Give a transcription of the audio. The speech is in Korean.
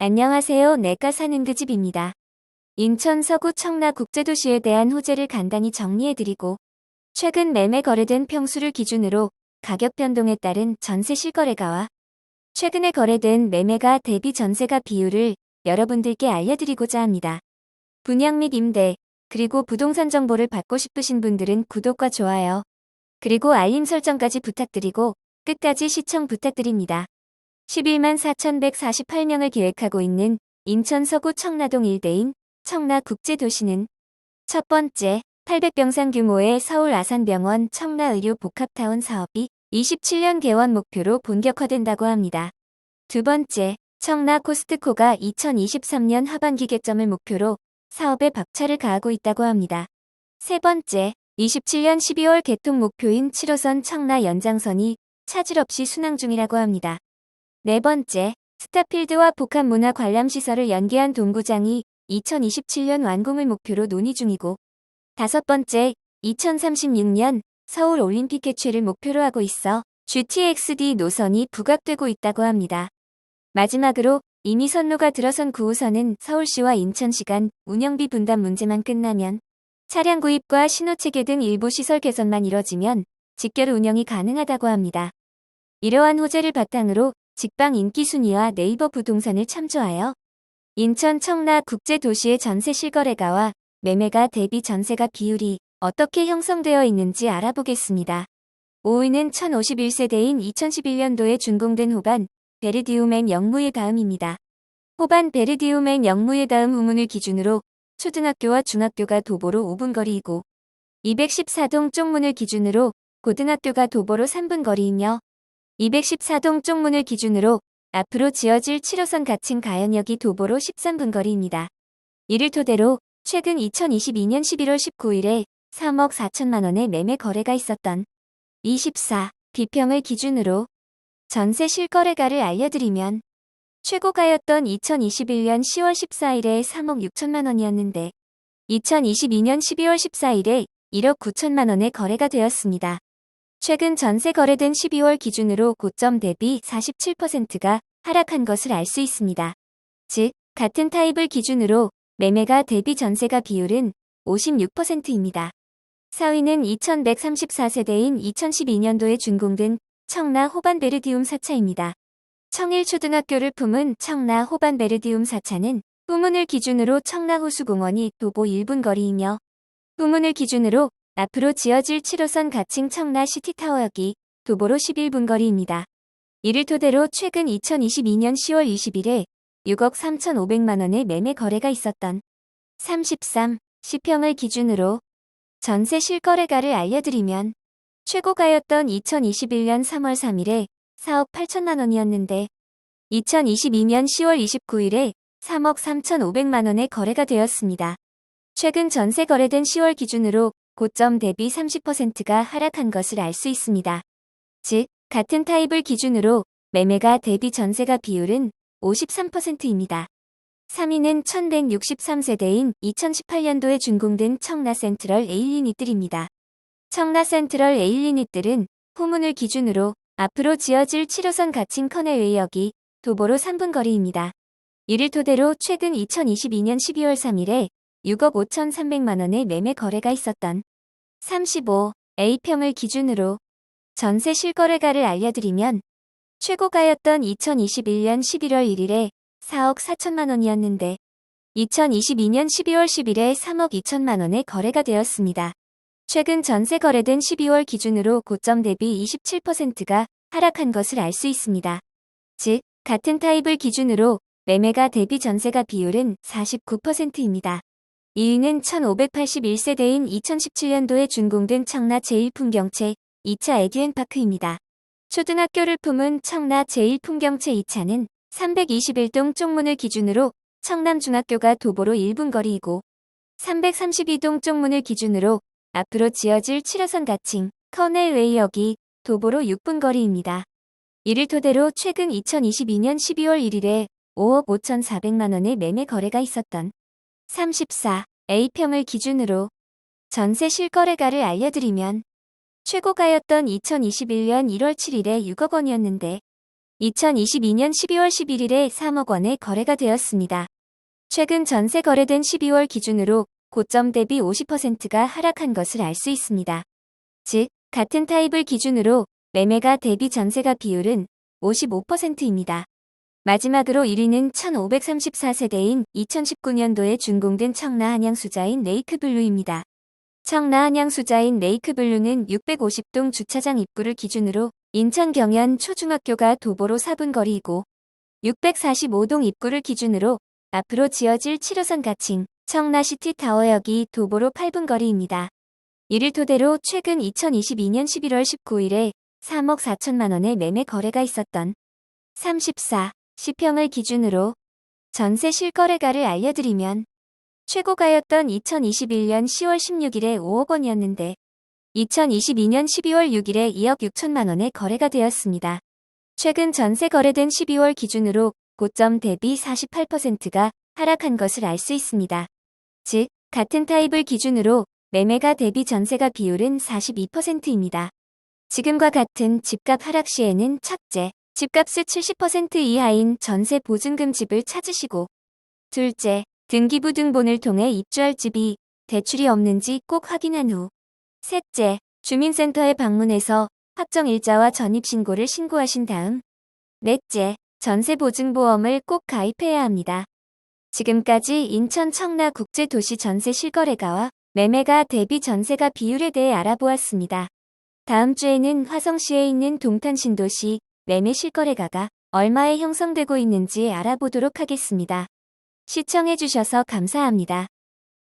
안녕하세요. 내가 사는 그 집입니다. 인천 서구 청라국제도시에 대한 호재를 간단히 정리해드리고, 최근 매매 거래된 평수를 기준으로 가격 변동에 따른 전세 실거래가와 최근에 거래된 매매가 대비 전세가 비율을 여러분들께 알려드리고자 합니다. 분양 및 임대, 그리고 부동산 정보를 받고 싶으신 분들은 구독과 좋아요, 그리고 알림 설정까지 부탁드리고 끝까지 시청 부탁드립니다. 11만 4,148명을 계획하고 있는 인천 서구 청라동 일대인 청라국제도시는 첫 번째, 800병상 규모의 서울 아산병원 청라의료 복합타운 사업이 27년 개원 목표로 본격화된다고 합니다. 두 번째, 청라 코스트코가 2023년 하반기 개점을 목표로 사업에 박차를 가하고 있다고 합니다. 세 번째, 27년 12월 개통 목표인 7호선 청라 연장선이 차질 없이 순항 중이라고 합니다. 네 번째, 스타필드와 복합문화관람시설을 연계한 동구장이 2027년 완공을 목표로 논의 중이고, 다섯 번째, 2036년 서울 올림픽 개최를 목표로 하고 있어 GTX-D 노선이 부각되고 있다고 합니다. 마지막으로 이미 선로가 들어선 9호선은 서울시와 인천시 간 운영비 분담 문제만 끝나면 차량 구입과 신호체계 등 일부 시설 개선만 이뤄지면 직결 운영이 가능하다고 합니다. 이러한 호재를 바탕으로 직방 인기 순위와 네이버 부동산을 참조하여 인천 청라 국제도시의 전세 실거래가와 매매가 대비 전세가 비율이 어떻게 형성되어 있는지 알아보겠습니다. 5위는 1051세대인 2011년도에 준공된 호반 베르디움앤 영무의 다음입니다. 호반 베르디움앤 영무의 다음 후문을 기준으로 초등학교와 중학교가 도보로 5분 거리이고, 214동 쪽문을 기준으로 고등학교가 도보로 3분 거리이며, 214동 쪽문을 기준으로 앞으로 지어질 7호선 가칭 가연역이 도보로 13분 거리입니다. 이를 토대로 최근 2022년 11월 19일에 3억 4천만 원의 매매 거래가 있었던 24 B평을 기준으로 전세 실거래가를 알려드리면, 최고가였던 2021년 10월 14일에 3억 6천만 원이었는데 2022년 12월 14일에 1억 9천만 원의 거래가 되었습니다. 최근 전세 거래된 12월 기준으로 고점 대비 47%가 하락한 것을 알 수 있습니다. 즉, 같은 타입을 기준으로 매매가 대비 전세가 비율은 56%입니다. 4위는 2134세대인 2012년도에 준공된 청라 호반베르디움 4차입니다. 청일초등학교를 품은 청라 호반베르디움 4차는 후문을 기준으로 청라호수공원이 도보 1분 거리이며, 후문을 기준으로 앞으로 지어질 7호선 가칭 청라 시티타워역이 도보로 11분 거리입니다. 이를 토대로 최근 2022년 10월 20일에 6억 3,500만 원의 매매 거래가 있었던 33 C평을 기준으로 전세 실거래가를 알려드리면, 최고가였던 2021년 3월 3일에 4억 8천만 원이었는데 2022년 10월 29일에 3억 3,500만 원의 거래가 되었습니다. 최근 전세 거래된 10월 기준으로 고점 대비 30%가 하락한 것을 알 수 있습니다. 즉, 같은 타입을 기준으로 매매가 대비 전세가 비율은 53%입니다. 3위는 1163세대인 2018년도에 준공된 청라 센트럴 에일리닛들입니다. 청라 센트럴 에일리닛들은 후문을 기준으로 앞으로 지어질 7호선 가칭 커넬웨이역이 도보로 3분 거리입니다. 이를 토대로 최근 2022년 12월 3일에 6억 5,300만 원의 매매 거래가 있었던 35 A평을 기준으로 전세 실거래가를 알려드리면, 최고가였던 2021년 11월 1일에 4억 4천만 원이었는데 2022년 12월 10일에 3억 2천만 원의 거래가 되었습니다. 최근 전세 거래된 12월 기준으로 고점 대비 27%가 하락한 것을 알 수 있습니다. 즉, 같은 타입을 기준으로 매매가 대비 전세가 비율은 49%입니다. 2위는 1581세대인 2017년도에 준공된 청라 제1풍경채 2차 에듀앤파크입니다. 초등학교를 품은 청라 제1풍경채 2차는 321동 쪽문을 기준으로 청남중학교가 도보로 1분 거리이고, 332동 쪽문을 기준으로 앞으로 지어질 7호선 가칭 커넬웨이역이 도보로 6분 거리입니다. 이를 토대로 최근 2022년 12월 1일에 5억 5,400만 원의 매매 거래가 있었던 34 A평을 기준으로 전세 실거래가를 알려드리면, 최고가였던 2021년 1월 7일에 6억 원이었는데 2022년 12월 11일에 3억 원의 거래가 되었습니다. 최근 전세 거래된 12월 기준으로 고점 대비 50%가 하락한 것을 알 수 있습니다. 즉, 같은 타입을 기준으로 매매가 대비 전세가 비율은 55%입니다. 마지막으로 1위는 1534세대인 2019년도에 준공된 청라 한양수자인 레이크블루입니다. 청라 한양수자인 레이크블루는 650동 주차장 입구를 기준으로 인천 경연 초중학교가 도보로 4분 거리이고 645동 입구를 기준으로 앞으로 지어질 7호선 가칭 청라시티 타워역이 도보로 8분 거리입니다. 이를 토대로 최근 2022년 11월 19일에 3억 4천만 원의 매매 거래가 있었던 34 시평을 기준으로 전세 실거래가를 알려드리면 최고가였던 2021년 10월 16일에 5억 원이었는데 2022년 12월 6일에 2억 6천만 원의 거래가 되었습니다. 최근 전세 거래된 12월 기준으로 고점 대비 48%가 하락한 것을 알 수 있습니다. 즉, 같은 타입을 기준으로 매매가 대비 전세가 비율은 42%입니다. 지금과 같은 집값 하락 시에는 첫째, 집값의 70% 이하인 전세 보증금 집을 찾으시고 둘째, 등기부등본을 통해 입주할 집이 대출이 없는지 꼭 확인한 후 셋째, 주민센터에 방문해서 확정일자와 전입신고를 신고하신 다음 넷째, 전세보증보험을 꼭 가입해야 합니다. 지금까지 인천 청라 국제도시 전세 실거래가와 매매가 대비 전세가 비율에 대해 알아보았습니다. 다음 주에는 화성시에 있는 동탄신도시 매매 실거래가가 얼마에 형성되고 있는지 알아보도록 하겠습니다. 시청해주셔서 감사합니다.